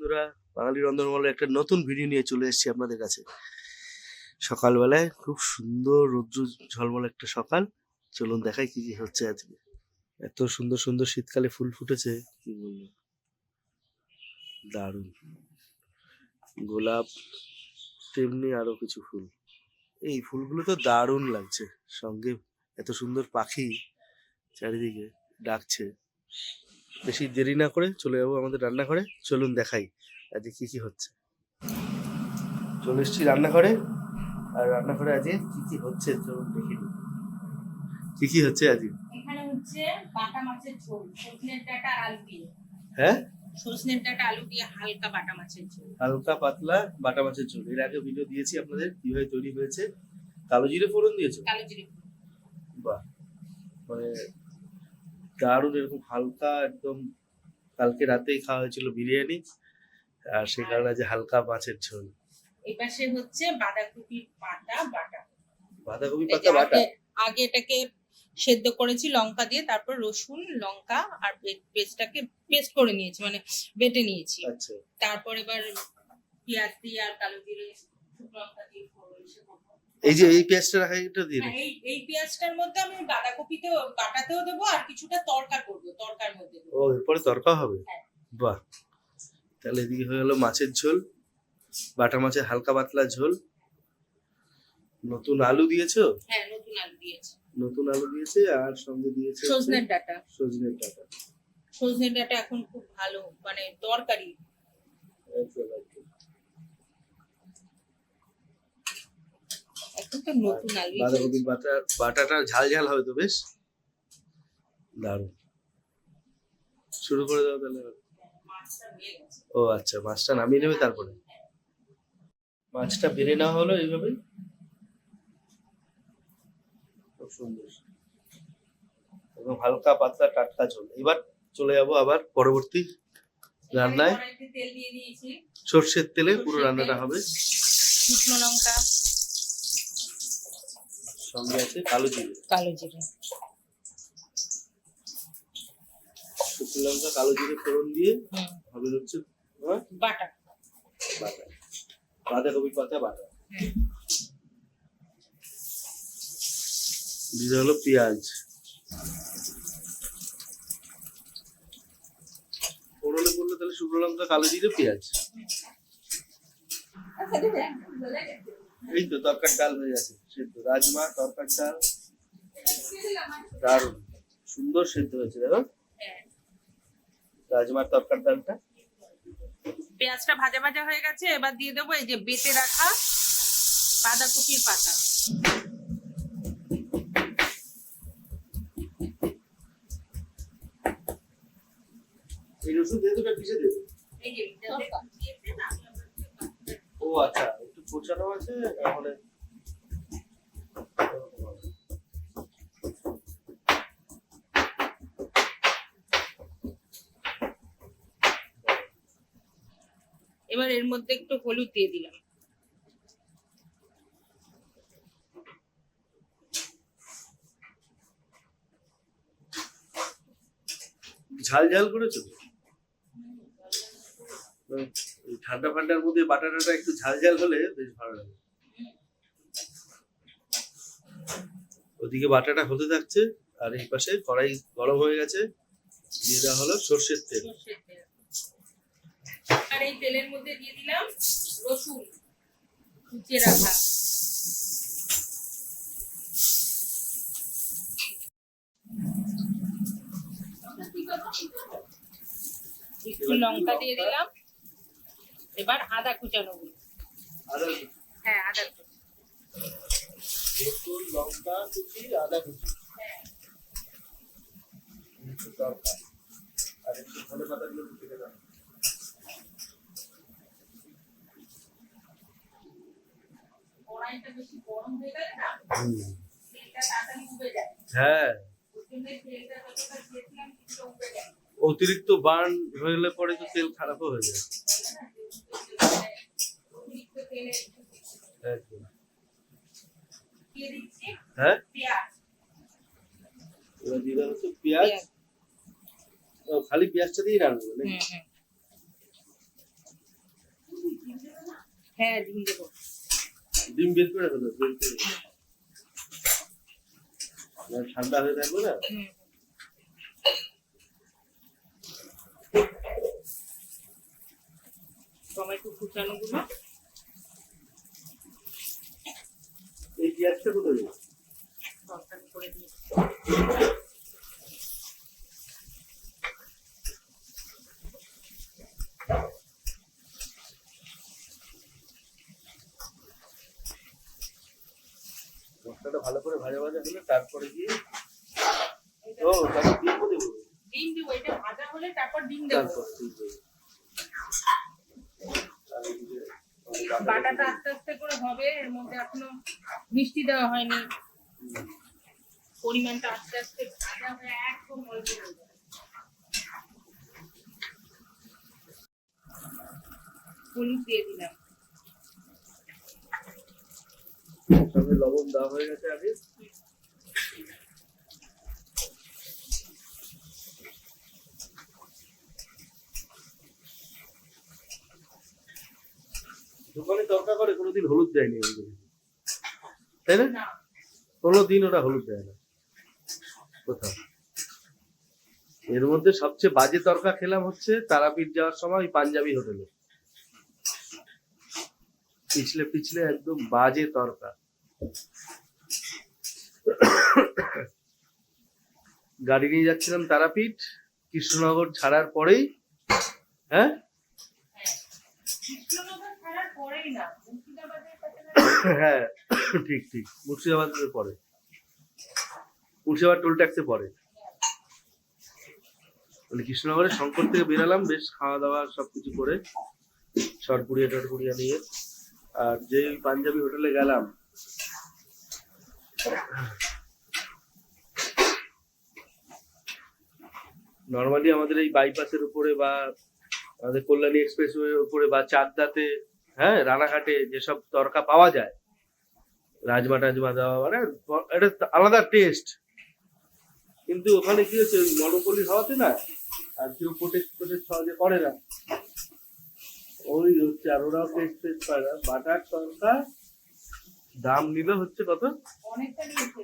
বন্ধুরা, বাঙালি রন্ধনমহলের একটা নতুন ভিডিও নিয়ে চলে এসেছি আপনাদের কাছে। সকালবেলায় খুব সুন্দর রৌদ্র ঝলমলে একটা সকাল। চলুন দেখাই কি কি হচ্ছে আজকে। এত সুন্দর সুন্দর শীতকালে ফুল ফুটেছে, কি বলবো, দারুণ। গোলাপ, তেমনি আরো কিছু ফুল। এই ফুলগুলো তো দারুণ লাগছে, সঙ্গে এত সুন্দর পাখি চারিদিকে ডাকছে। বেশি দেরি না করে চলে যাবো আমাদের রান্নাঘরে। চলুন দেখাই আজকে কি কি হচ্ছে। চলে এসেছি রান্নাঘরে, আর রান্নাঘরে আজকে কি কি হচ্ছে চলুন দেখে নিই। কি কি হচ্ছে আজকে? এখানে হচ্ছে বাটা মাছের ঝোল, সজনের ডাঁটা আলু দিয়ে। হ্যাঁ, সজনের ডাঁটা আলু দিয়ে হালকা বাটা মাছের ঝোল। হালকা পাতলা বাটা মাছের ঝোল। এর আগে ভিডিও দিয়েছি আপনাদের কিভাবে তৈরি হয়েছে। কালো জিরে ফোড়ন দিয়েছো? কালো জিরে। বাহ, মানে দারুণ। এরকম হালকা একদম, কালকে রাতেই খাওয়া হয়েছিল বিরিয়ানি, আর সেই কারণে আজ হালকা মাছের ঝোল। এই পাশে হচ্ছে বাঁধাকপির পাতা বাটা। বাঁধাকপি এই যে পাতা বাটা। আগে এটাকে সেদ্ধ করেছি লঙ্কা দিয়ে, তারপর রসুন লঙ্কা আর পেস্টটাকে পেস্ট করে নিয়েছি, মানে বেটে নিয়েছি। আচ্ছা, তারপর এবার পেঁয়াজ দিয়ে আর কালো জিরে শুকনো লঙ্কা দিয়ে এই যে এই পেঁয়াজটা রাখা, এটা দিয়ে হ্যাঁ, এই পেঁয়াজটার মধ্যে আমি বাঁধাকপিতেও বাটাতেও দেবো, আর কিছুটা তড়কা করবো, তড়কার মধ্যে দেবো। ও, এরপরে তরকা হবে। হ্যাঁ। বাহ, তাহলে এদিকে হয়ে গেল মাছের ঝোল, বাটা মাছের হালকা পাতলা ঝোল। নতুন আলু দিয়েছো? হ্যাঁ, নতুন আলু দিয়েছি। নতুন আলু দিয়েছে, আর সঙ্গে দিয়েছে সজনের ডাঁটা। সজনের ডাঁটা। সজনের ডাঁটা এখন খুব ভালো, মানে তরকারি। এখন তো নতুন আলু। বাঁধাকপির বাটাটা ঝাল ঝাল হবে তো বেশ দারুণ। শুরু করে দাও তাহলে। ও আচ্ছা, মাছটা নামিয়ে নেবে তারপরে। মাছটা বেড়ে নেওয়া হলো এইভাবে, খুব সুন্দর এবং হালকা পাতলা টাটকা ঝোল। এবার চলে যাব আবার পরবর্তী রান্নায়। তেল দিয়ে দিয়েছি, সর্ষের তেলে পুরো রান্নাটা হবে। শুকনো লঙ্কা, সঙ্গে আছে কালো জিরে। কালো জিরে, শুকনো লঙ্কা কালো জিরে ফোড়ন দিয়ে হবে হচ্ছে বাটা বাটা, বাঁধাকপি পাতা বাটা। দিয়ে হলো পেঁয়াজ, ফোড়নে পড়লো তাহলে শুকনো লঙ্কা কালো জিরে পেঁয়াজ। এই তো তরকার ডাল হয়ে গেছে সেদ্ধ, রাজমা তরকার ডাল দারুণ সুন্দর সেদ্ধ হয়েছে। দেখো রাজমার তরকার ডালটা। পেঁয়াজটা ভাজা ভাজা হয়ে গেছে, এবার দিয়ে দেবো এই যে বেটে রাখা বাঁধাকপির পাতা। এই রসুন দিয়ে দুটো পিষে দেবে। এই যে ও আচ্ছা, একটু কোচানো আছে তাহলে। এবার এর মধ্যে একটু হলুদ দিয়ে দিলাম। ঝাল ঝাল করেছো? ঠান্ডা ফান্ডার মধ্যে বাটাটাটা একটু ঝাল ঝাল হলে বেশ ভালো লাগে। ওদিকে বাটাটা হতে থাকছে, আর এই পাশে কড়াই গরম হয়ে গেছে, দিয়ে দেওয়া হলো সর্ষের তেল। আর এই তেলের মধ্যে দিয়ে দিলাম রসুন কুচিয়ে রাখা। একটু লঙ্কা দিয়ে দিলাম, এবার আদা কুচানো। হ্যাঁ, আদা কুচি, রসুন লঙ্কা কুচি আদা কুচি, আর একটু ধনে পাতাগুলো কুচি দিলাম। কড়াইটা বেশি গরম হয়ে গেলে না তেলটা তাড়াতাড়ি উবে যায়। হ্যাঁ, তেলটা যতটা দিয়েছিলাম কিছুটা উবে যায়। অতিরিক্ত বার্ন হয়ে পরে তো তেল খারাপও হয়ে যায়। হ্যাঁ, এবার দিয়ে দেওয়া হচ্ছে পেঁয়াজ। খালি পেঁয়াজটা দিয়ে রান্না নাকি? হ্যাঁ ডিম দেবো। ডিম বের করে ফেলো, বের করে ঠান্ডা হয়ে থাকবে না। হুম। টমেটো কুচানো গুলো এই পেঁয়াজটা কোথায় দেবো? তরকারি করে দিই। মশলাটা ভালো করে ভাজা ভাজা হলে তারপরে গিয়ে ও তারপর ডিমও দেবো। ডিম দেবো, এটা ভাজা হলে তারপর ডিম দেবো। তারপর ঠিক আছে। আর এদিকে বাটাটা আস্তে আস্তে করে হবে, এর মধ্যে এখনো মিষ্টি দেওয়া হয়নি, পরিমাণটা আস্তে আস্তে ভাজা হয়ে একদম অল্প হয়ে যাবে। হলুদ দিয়ে দিলাম। সঙ্গে লবণ দেওয়া হয়ে গেছে আগে। দোকানে তরকা করে কোনোদিন হলুদ দেয়নি আমি দেখেছি। তাই না? না, কোনোদিন ওরা হলুদ দেয় না কোথাও। এর মধ্যে সবচেয়ে বাজে তরকা খেলাম হচ্ছে তারাপীঠ যাওয়ার সময় ওই পাঞ্জাবি হোটেলে। পিছলে পিছলে একদম বাজে তরকা। গাড়ি নিয়ে যাচ্ছিলাম তারাপীঠ, কৃষ্ণনগর ছাড়ার পরেই, হ্যাঁ কৃষ্ণনগর ছাড়ার পরেই না, মুর্শিদাবাদের কাছে না। হ্যাঁ ঠিক ঠিক, মুর্শিদাবাদের পরে, মুর্শিদাবাদ টোল ট্যাক্সে পরে। মানে কৃষ্ণনগরের শঙ্কর থেকে বেরালাম, বেশ খাওয়া দাওয়া সবকিছু করে শর্টপুরিয়া টর্টপুরিয়া নিয়ে। আর যে পাঞ্জাবি হোটেলে গেলাম, নর্মালি আমাদের এই বাইপাসের উপরে বা আমাদের কল্যাণী এক্সপ্রেসওয়ের উপরে বা চাকদাতে, হ্যাঁ রানাঘাটে যেসব তরকা পাওয়া যায়, রাজমা টাজমা দেওয়া, মানে এটা আলাদা টেস্ট। কিন্তু ওখানে কি হচ্ছে, মনোপলি হওয়াতে না আর কেউ প্রোটেক্ট সহজে করে না, ওই হচ্ছে। আর ওরাও টেস্ট পায় না। বাটার তরকা দাম নিল হচ্ছে কত, অনেকটা নিয়েছে,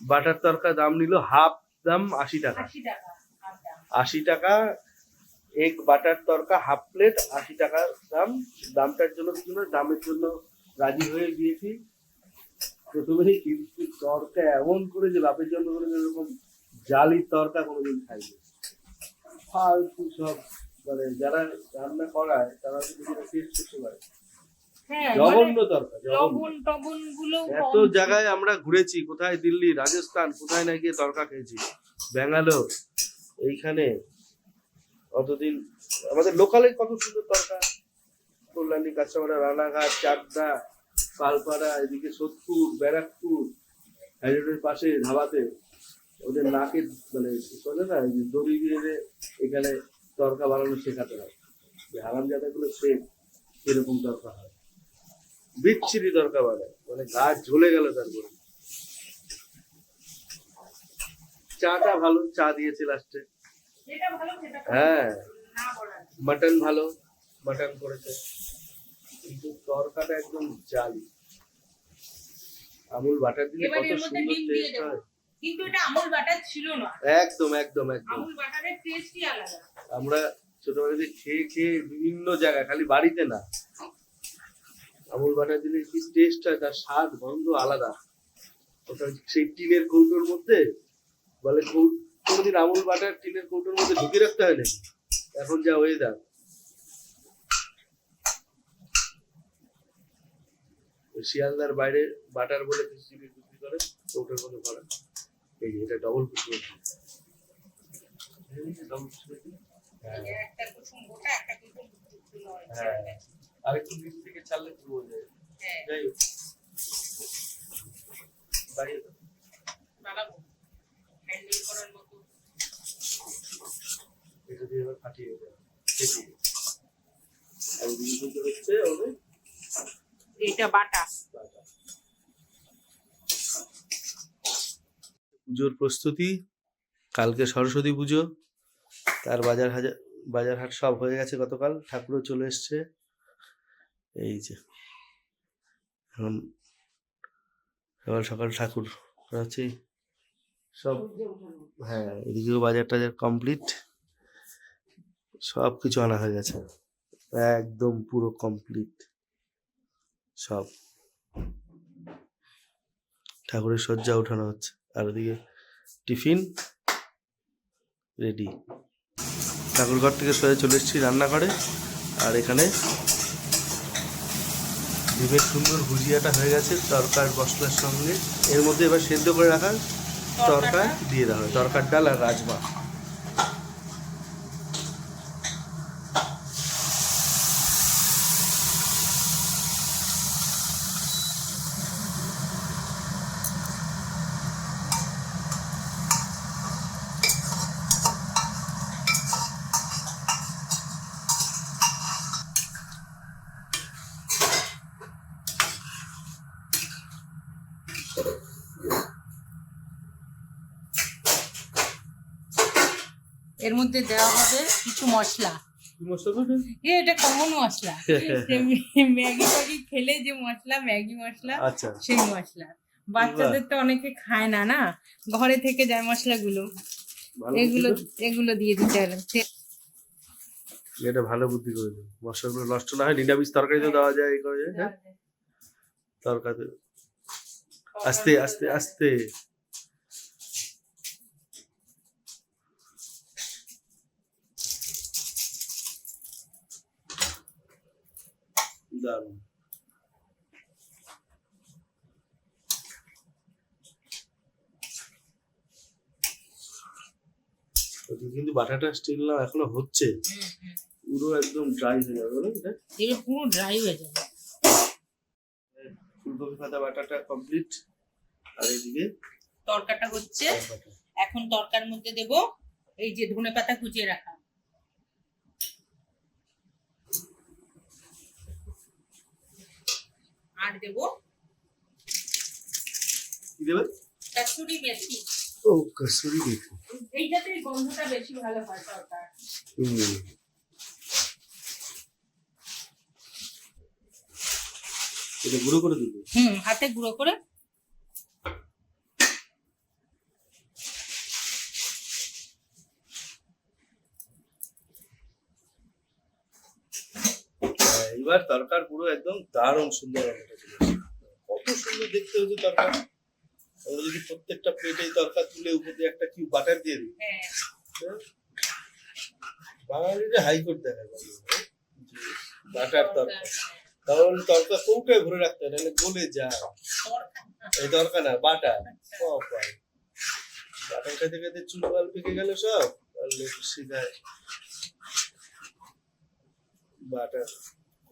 বাটার তরকা দাম নিল হাফ দাম 80 টাকা। 80 টাকা আটা। 80 টাকা এক বাটার তরকা, হাফ প্লেট 80 টাকা দাম। দামটার জন্য কিছু না, দামের জন্য রাজি হয়ে গিয়েছি প্রথমেই। কিন্তু তরকা এমন করে যে বাপের জন্য করে এরকম জালি তরকা কোনোদিন খাইনি। ফালতু সব, মানে যারা রান্না করায় তারা কিন্তু টেস্ট করতে পারে। হ্যাঁ, জঘন্য তরকা, জঘন্য। লবণ টবণ গুলো এত জায়গায় আমরা ঘুরেছি, কোথায় দিল্লি, রাজস্থান, কোথায় না গিয়ে তরকা খেয়েছি, ব্যাঙ্গালোর, এইখানে অতদিন আমাদের লোকালে কত সুন্দর তরকা। কল্যাণী, কাঁচাপাড়া, রানাঘাট, চাকদা, পালপাড়া, এদিকে সোদপুর, ব্যারাকপুর, হাইরোডের পাশে ধাবাতে ওদের নাকে মানে বলে না, এই যে দড়ি দিয়ে এখানে তরকা বানানো শেখাতে হয়, যে হারামজাদা গুলো শেখ এরকম তরকা হয়, বিচ্ছিরি তরকা বানায়, মানে গা ঝুলে গেল। তারপরে চাটা ভালো, চা দিয়েছে লাস্টে। যেটা ভালো সেটা হ্যাঁ, না বলা। মাটন ভালো, মাটন করেছে, কিন্তু তরকাটা একদম জালি। আমুল বাটার দিলে এবার কত এর মধ্যে সুন্দর ডিম দিয়ে টেস্ট দেবো, হয়। কিন্তু এটা আমুল বাটার ছিল না। একদম একদম একদম। আমুল বাটারের টেস্টই আলাদা। আমরা ছোটবেলাতে খেয়ে খেয়ে বিভিন্ন জায়গায়, খালি বাড়িতে না, আমুল বাটার দিলে কি টেস্ট হয়, তার স্বাদ গন্ধ আলাদা। ওটা সেই টিনের কৌটোর মধ্যে বলে, কোনোদিন আমুল বাটার টিনের কৌটোর মধ্যে ঢুকে রাখতে হয় নাকি? এখন যা ওয়েদার, শিয়ালদার বাইরে বাটার বলে বিক্রি করে, কৌটোর মধ্যে ভরা। এই যে এটা ডবল কুসুম, একটা কুসুম গোটা, একটা কুসুম শুকনো হয়েছে। হ্যাঁ, আরেকটু নিচ থেকে ছাড়লে পুরো হয়ে যায়। হ্যাঁ, যাই হোক, বাড়িয়ে দাও। বানাবো হ্যান্ডেল করার মতো। এটা দিয়ে এবার ফাটিয়ে দেবো, ফেটিয়ে। আর ওদিকে হচ্ছে ওদের এইটা বাটা। পুজোর প্রস্তুতি, কালকে সরস্বতী পুজো, তার বাজার হাট সব হয়ে গেছে গতকাল, ঠাকুরও চলে এসছে। এই যে এখন সকাল সকাল ঠাকুর আছে সব। হ্যাঁ, এদিকেও বাজার টাজার কমপ্লিট, সব কিছু আনা হয়ে গেছে, একদম পুরো কমপ্লিট সব। ঠাকুরের সজ্জা উঠানো হচ্ছে, আর ওদিকে টিফিন রেডি। ঠাকুর ঘর থেকে সোজা চলে এসেছি রান্নাঘরে, আর এখানে ডিমের সুন্দর ভুজিয়াটা হয়ে গেছে তরকার মশলার সঙ্গে। এর মধ্যে এবার সেদ্ধ করে রাখা তরকা দিয়ে দেওয়া হয়, তরকার ডাল আর রাজমা। এর মধ্যে দেওয়া হবে কিছু মশলা। কি মশলা দেবে? এটা কমন মশলা, ম্যাগি ট্যাগি খেলে যে মশলা, ম্যাগি মশলা, আচ্ছা, সেই মশলা। বাচ্চাদের তো অনেকে খায় না, না ঘরে থেকে যায় মশলাগুলো, এগুলো এগুলো দিয়ে দিতে হবে। এটা ভালো বুদ্ধি করেছে, মশলাগুলো নষ্ট না হয়, নিরামিষ তরকারিতে দেওয়া যায়, এই করে যায়। হ্যাঁ, তরকারিতে আস্তে আস্তে আস্তে। দারুণ। কিন্তু বাটাটা স্টিল না এখনো হচ্ছে, পুরো একদম ড্রাই হয়ে যাবে না এটা? এটা পুরো ড্রাই হয়ে যাবে। ফুলকপি পাতা বাটাটা কমপ্লিট, আর এইদিকে তরকাটা হচ্ছে। এখন তরকার মধ্যে দেব এই যে ধনেপাতা কুচিয়ে রাখা, আর দেব কি দেবে? কসুরি মেথি। ও, কসুরি মেথি। এইটাতে গন্ধটা বেশি ভালো হয় তরকার। এটা গুঁড়ো করে দিবে? হাতে গুঁড়ো করে। এবার তরকার পুরো একদম দারুণ সুন্দর রান্নাটা ছিল, কত সুন্দর দেখতে হয়েছে তরকার। আমরা যদি প্রত্যেকটা প্লেটেই তরকার তুলে উপর দিয়ে একটা কিউ বাটার দিয়ে দিই, বাঙালিরা হাইকোর্ট দেখায় বাটার তরকা। কারণ তরকা কৌটায় ভরে রাখতে হয়, নাহলে গলে যায়। এই তরকা না, বাটার। বাটার খাইতে খাইতে চুল বাল পেকে গেল সব, সিধায় বাটার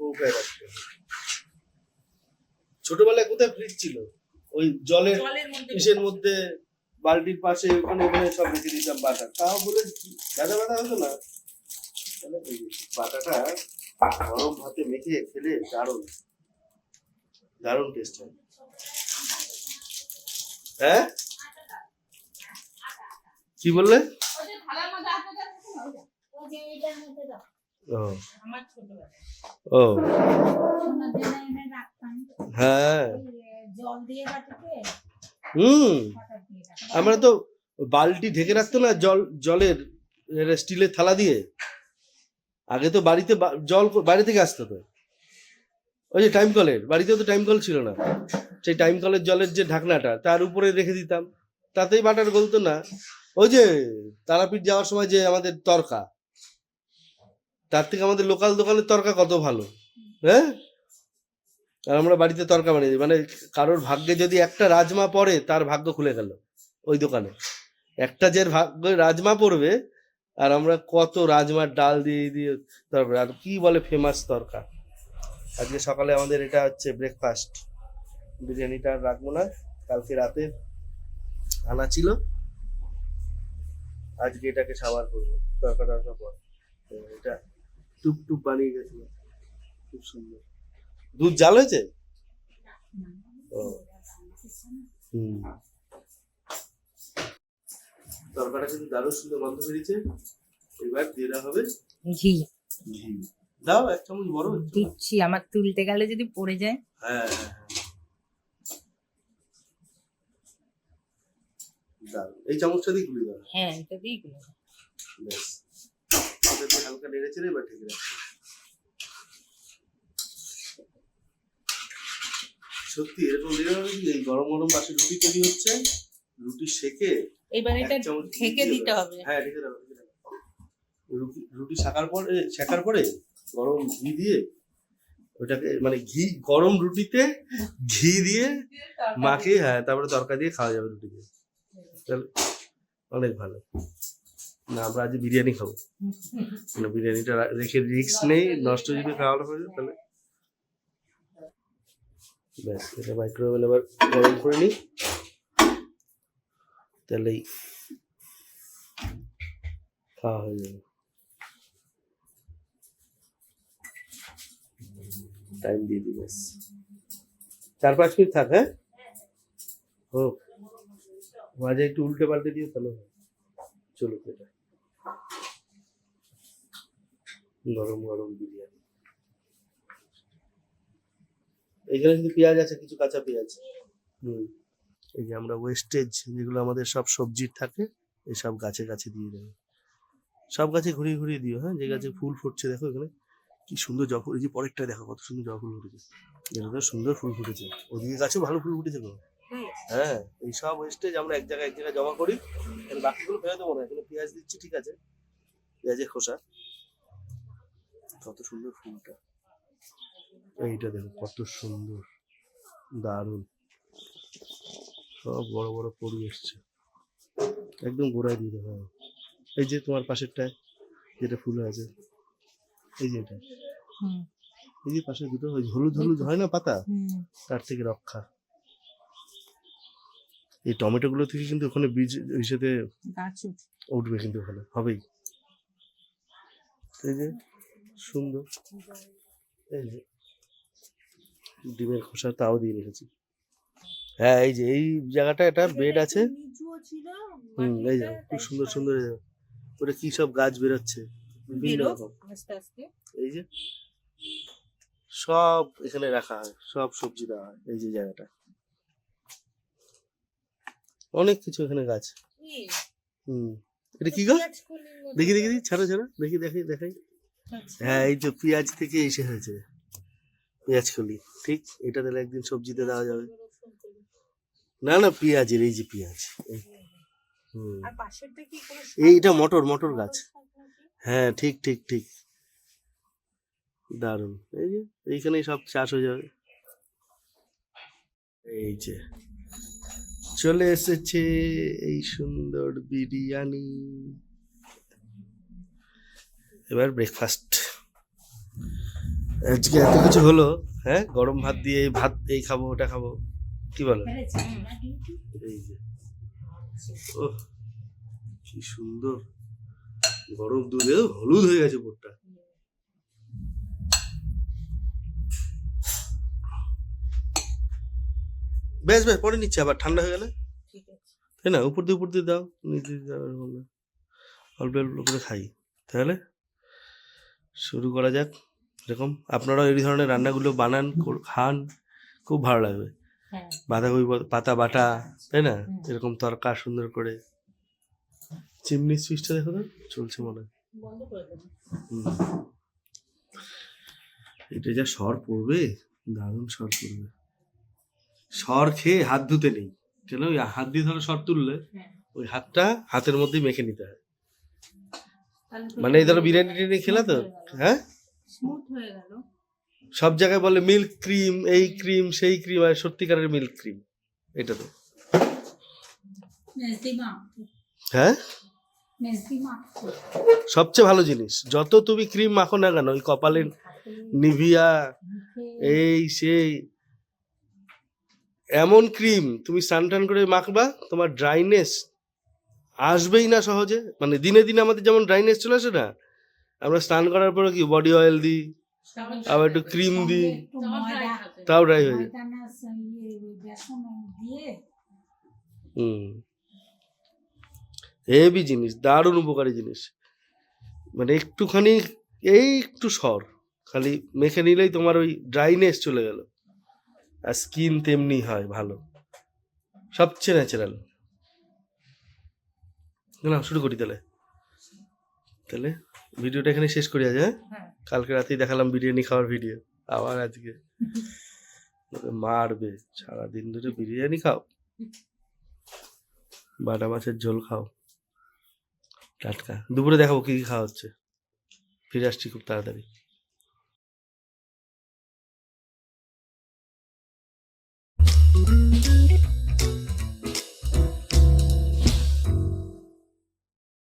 কৌটায় রাখতে হবে। ছোটবেলায় কোথায় ফ্রিজ ছিল? ওই জলের ইসের মধ্যে, বালতির পাশে, ওখানে ওখানে সব রেখে দিতাম বাটার। তাও বলে ব্যথা ব্যথা হতো না। বাটাটা গরম ভাতে মেখে খেলে দারুণ দারুণ টেস্ট হয়। হ্যাঁ, কি বললে? ও, হ্যাঁ, আমরা তো বালতি ঢেকে রাখতো না জলের স্টিলের থালা দিয়ে। আগে তো বাড়িতে জল বাইরে থেকে আসতো, তো ওই যে টাইম কলের, বাড়িতেও তো টাইম কল ছিল না, সেই টাইম কলের জলের যে ঢাকনাটা তার উপরে রেখে দিতাম, তাতেই বাটার গলতো না। ওই যে তারাপীঠ যাওয়ার সময় যে আমাদের তরকা, তার থেকে আমাদের লোকাল দোকানের তরকা কত ভালো। হ্যাঁ, আর আমরা বাড়িতে তরকা বানিয়ে দিই, মানে কারোর ভাগ্যে যদি একটা রাজমা পড়ে তার ভাগ্য খুলে গেল। ওই দোকানে একটা যে ভাগ্যে রাজমা পড়বে, আর আমরা কত রাজমার ডাল দিয়ে দিয়ে তরকা। আর কি বলে ফেমাস তরকা। আজকে সকালে আমাদের এটা হচ্ছে ব্রেকফাস্ট। বিরিয়ানিটা আর রাখবো না, কালকে রাতে আনা ছিল, আজকে এটাকে সাবার করবো তরকা পর। এটা টুপ টুপ বানিয়ে গেছিল, খুব সুন্দর। দুধ জাল হয়েছে? তরকাটা কিন্তু দারুণ সুন্দর গন্ধ বেরিয়েছে। এবার দিয়ে দেওয়া হবে ঘি। দাও এক চামচ বড় একটু। দিচ্ছি, আমার তুলতে গেলে যদি পড়ে যায়। হ্যাঁ হ্যাঁ হ্যাঁ। দাও এই চামচটা দিয়ে গুলি দাও। হ্যাঁ, এটা দিই গুলো। ব্যাস এটা দিয়ে হালকা নেড়ে চেড়ে এবার ঠিক রাখো। সত্যি এরকম দিলে হবে কি, এই গরম গরম পাশে রুটি তৈরি হচ্ছে, রুটি সেকে এবার এটা এক চামচ ঘি ঢেকে দিয়ে দিতে দাও। হবে। হ্যাঁ ঢেকে দাও ঢেকে দাও। রুটি সেকার পরে গরম ঘি দিয়ে ওটাকে মানে ঘি গরম রুটিতে ঘি দিয়ে মাখিয়ে, হ্যাঁ তারপরে তরকা দিয়ে খাওয়া যাবে রুটি দিয়ে। তাহলে অনেক ভালো। না আমরা আজ বিরিয়ানি খাবো, মানে বিরিয়ানিটা রেখে রিস্ক নেই, নষ্ট যদি খাওয়ানো হয়ে যায় তাহলে ব্যাস। এটা মাইক্রোওয়েভে এবার গরম করে নিই, তাহলেই খাওয়া হয়ে যাবে। টাইম দিয়ে দিই ব্যাস, 4-5 মিনিট থাক। হ্যাঁ হোক, মাঝে একটু উল্টে পাল্টে দিয়ে তাহলে চলো। এটা গরম গরম বিরিয়ানি। এখানে কিন্তু পেঁয়াজ আছে, কিছু কাঁচা পেঁয়াজ। এই যে আমরা ওয়েস্টেজ যেগুলো আমাদের সব সবজির থাকে, এসব গাছে গাছে দিয়ে দেবো। সব গাছে ঘুরিয়ে ঘুরিয়ে দিও। হ্যাঁ, যে গাছে ফুল ফুটছে দেখো এখানে কি সুন্দর জবা ফুল। এই যে পরেরটা দেখো কত সুন্দর জবা ফুল ফুটেছে, এটা তো সুন্দর ফুল ফুটেছে। ওদিকে গাছেও ভালো ফুল ফুটেছে গো। হ্যাঁ, এই সব ওয়েস্টেজ আমরা এক জায়গায় জমা করি, বাকিগুলো ফেলে দেবো না। এখানে পেঁয়াজ দিচ্ছি, ঠিক আছে, পেঁয়াজের খোসা। কত সুন্দর ফুলটা, এইটা দেখো কত সুন্দর, দারুণ। সব বড় বড় পড়ি এসছে, একদম গোড়ায় দিয়ে দেবো। এই যে তোমার পাশেরটায় যেটা ফুল আছে, এই যে এটা, এই যে পাশে দুটো হলুদ হলুদ হয় না পাতা, তার থেকে রক্ষা। এই টমেটো গুলো থেকে কিন্তু ওখানে বীজ হিসেবে উঠবে, কিন্তু ওখানে হবেই। এই যে সুন্দর, এই যে ডিমের খোসা তাও দিয়ে রেখেছি। হ্যাঁ, এই যে এই জায়গাটা এটা বেড আছে। এই যে খুব সুন্দর সুন্দর, ওটা কি সব গাছ বেরোচ্ছে বিভিন্ন রকম। এই যে সব এখানে রাখা হয়, সব সবজি দেওয়া হয়। এই যে জায়গাটা অনেক কিছু এখানে গাছ। এটা কি গাছ? দেখি দেখি দেখি, ছাড়ো ছাড়ো, দেখি দেখি দেখাই। হ্যাঁ, এই তো পেঁয়াজ থেকে এসে হয়েছে পেঁয়াজ কলি। ঠিক, এটা তাহলে একদিন সবজিতে দেওয়া যাবে। না না, পেঁয়াজের, এই যে পেঁয়াজ। এইটা মটর, মটর গাছ। হ্যাঁ ঠিক ঠিক ঠিক, দারুণ। এই যে এইখানেই সব চাষ হয়ে যাবে। এই যে চলে এসেছে এই সুন্দর বিরিয়ানি। এবার ব্রেকফাস্ট। আজকে এত কিছু হলো। হ্যাঁ, গরম ভাত দিয়ে ভাত, এই খাবো ওটা খাবো, কি বলো? এই যে ওহ কি সুন্দর, গরম দুধে হলুদ হয়ে গেছে পুরটা। বেশ বেশ, পরে নিচ্ছে, আবার ঠান্ডা হয়ে গেলে, তাই না? উপর দিয়ে দাও, নিচে অল্প অল্প করে খাই। তাহলে শুরু করা যাক। এরকম আপনারাও এই ধরনের রান্নাগুলো বানান, খান, খুব ভালো লাগবে। বাঁধাকপি পাতা বাটা, তাই না? এরকম তরকা সুন্দর করে। চিমনি সুইচটা দেখো তো, চলছে মনে হয়। এটা যা সর পড়বে, দারুণ সর পড়বে। সর খেয়ে হাত ধুতে নেই, কেন? ওই হাত দিয়ে ধরো সর তুললে ওই হাতটা হাতের মধ্যেই মেখে নিতে হয়। মানে এই ধরো বিরিয়ানি টিরিয়ানি খেলা তো, হ্যাঁ সব জায়গায় বলে মিল্ক ক্রিম, এই ক্রিম সেই ক্রিম, আর সত্যিকারের মিল্ক ক্রিম এটা তো। হ্যাঁ, সবচেয়ে ভালো জিনিস। যত তুমি ক্রিম মাখো না কেন, ওই কপালে নিভিয়া, এই সেই, এমন ক্রিম তুমি স্নান টান করে মাখবা, তোমার ড্রাইনেস আসবেই না সহজে। মানে দিনে দিনে আমাদের যেমন ড্রাইনেস চলে আসে না, আমরা স্নান করার পরে কি বডি অয়েল দিই, আবার একটু ক্রিম দিই, তাও ড্রাই হয়ে যায়। হেভি জিনিস, দারুণ উপকারী জিনিস। মানে একটুখানি, এই একটু সর, খালি মেখে নিলেই তোমার ওই ড্রাইনেস চলে গেল, আর স্কিন তেমনি হয় ভালো, সবচেয়ে ন্যাচারাল। না শুরু করি তাহলে। তাহলে ভিডিওটা এখানে শেষ করি আজ, হ্যাঁ? হ্যাঁ কালকে রাতেই দেখালাম বিরিয়ানি খাওয়ার ভিডিও, আবার আজকে ওকে মারবে, সারাদিন ধরে বিরিয়ানি খাও, বাটা মাছের ঝোল খাও টাটকা। দুপুরে দেখাবো কি কি খাওয়া হচ্ছে, ফিরে আসছি খুব তাড়াতাড়ি।